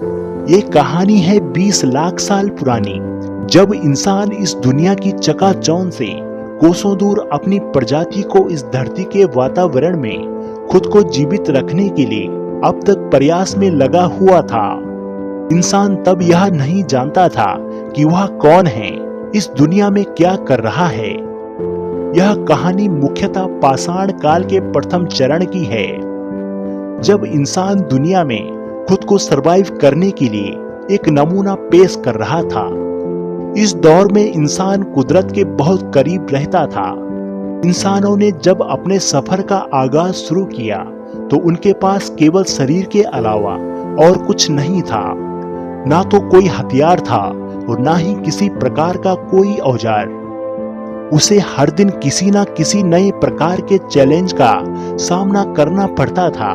ये कहानी है 20 लाख साल पुरानी, जब इंसान इस दुनिया की चकाचौंध से कोसों दूर अपनी प्रजाति को इस धरती के वातावरण में खुद को जीवित रखने के लिए अब तक प्रयास में लगा हुआ था। इंसान तब यह नहीं जानता था कि वह कौन है, इस दुनिया में क्या कर रहा है। यह कहानी मुख्यतः पाषाण काल के प्रथम चरण की है, जब इंसान दुनिया में खुद को सरवाइव करने के लिए एक नमूना पेश कर रहा था। इस दौर में इंसान कुदरत के बहुत करीब रहता था। इंसानों ने जब अपने सफर का आगाज शुरू किया तो उनके पास केवल शरीर के अलावा और कुछ नहीं था। ना तो कोई हथियार था और ना ही किसी प्रकार का कोई औजार। उसे हर दिन किसी न किसी नए प्रकार के चैलेंज का सामना करना पड़ता था।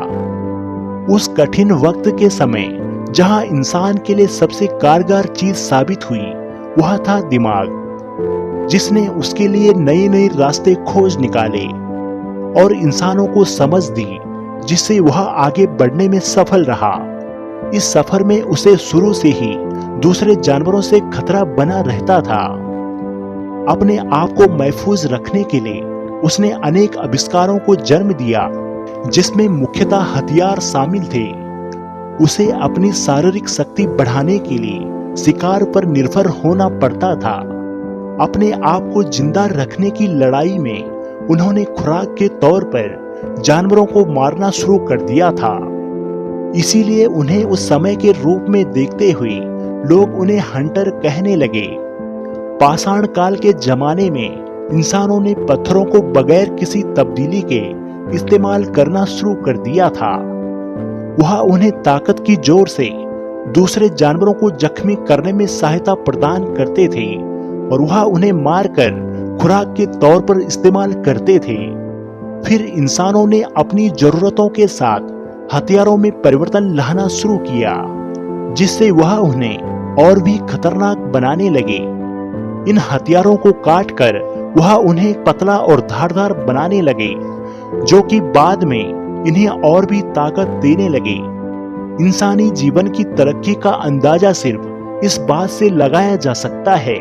उस कठिन वक्त के समय जहां इंसान के लिए सबसे कारगर चीज साबित हुई वह था दिमाग, जिसने उसके लिए नए नए रास्ते खोज निकाले और इंसानों को समझ दी, जिससे वह आगे बढ़ने में सफल रहा। इस सफर में उसे शुरू से ही दूसरे जानवरों से खतरा बना रहता था। अपने आप को महफूज रखने के लिए उसने अनेक आविष्कारों को जन्म दिया, जिसमें मुख्यतः हथियार शामिल थे। उसे अपनी शारीरिक शक्ति बढ़ाने के लिए शिकार पर निर्भर होना पड़ता था। अपने आप को जिंदा रखने की लड़ाई में उन्होंने खुराक के तौर पर जानवरों को मारना शुरू कर दिया था। इसीलिए उन्हें उस समय के रूप में देखते हुए लोग उन्हें हंटर कहने लगे। पाषाण काल के जमाने में इंसानों ने पत्थरों को बगैर किसी तब्दीली के इस्तेमाल करना शुरू कर दिया था। वह उन्हें ताकत की जोर से दूसरे जानवरों को जख्मी करने में सहायता प्रदान करते थे और वह उन्हें मारकर खुराक के तौर पर इस्तेमाल करते थे। फिर इंसानों ने अपनी जरूरतों के साथ हथियारों में परिवर्तन लाना शुरू किया, जिससे वह उन्हें और भी खतरनाक बनाने लगे। इन हथियारों को काटकर वह उन्हें पतला और धारदार बनाने लगे, जो कि बाद में इन्हें और भी ताकत देने लगे। इंसानी जीवन की तरक्की का अंदाजा सिर्फ इस बात से लगाया जा सकता है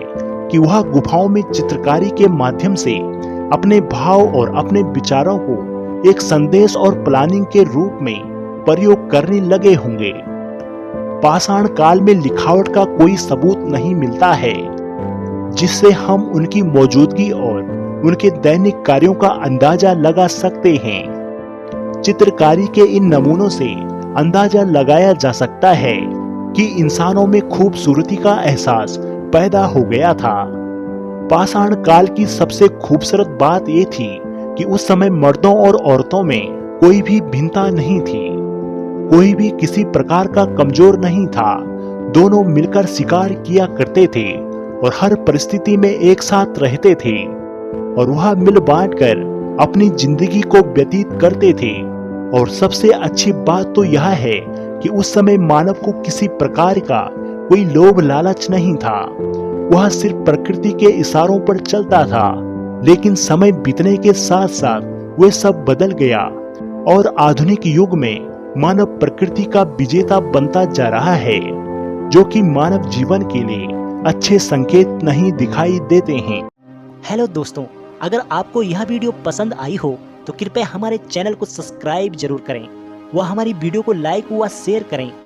कि वह गुफाओं में चित्रकारी के माध्यम से अपने भाव और अपने विचारों को एक संदेश और प्लानिंग के रूप में प्रयोग करने लगे होंगे। पाषाण काल में लिखावट का कोई सबूत नहीं मिलता है, जिससे हम उनकी मौजूदगी और उनके दैनिक कार्यों का अंदाजा लगा सकते हैं। चित्रकारी के इन नमूनों से अंदाजा लगाया जा सकता है कि इंसानों में खूबसूरती का एहसास पैदा हो गया था। पाषाण काल की सबसे खूबसूरत बात ये थी कि उस समय मर्दों और औरतों में कोई भी भिन्नता नहीं थी। कोई भी किसी प्रकार का कमजोर नहीं था। दोनों मिलकर शिकार किया करते थे और हर परिस्थिति में एक साथ रहते थे और वह मिल बांटकर अपनी जिंदगी को व्यतीत करते थे। और सबसे अच्छी बात तो यह है कि उस समय मानव को किसी प्रकार का कोई लोभ लालच नहीं था। वह सिर्फ प्रकृति के इशारों पर चलता था। लेकिन समय बीतने के साथ साथ वह सब बदल गया और आधुनिक युग में मानव प्रकृति का विजेता बनता जा रहा है, जो कि मानव जीवन के लिए अच्छे संकेत नहीं दिखाई देते हैं। हेलो दोस्तों, अगर आपको यह वीडियो पसंद आई हो तो कृपया हमारे चैनल को सब्सक्राइब जरूर करें व हमारी वीडियो को लाइक व शेयर करें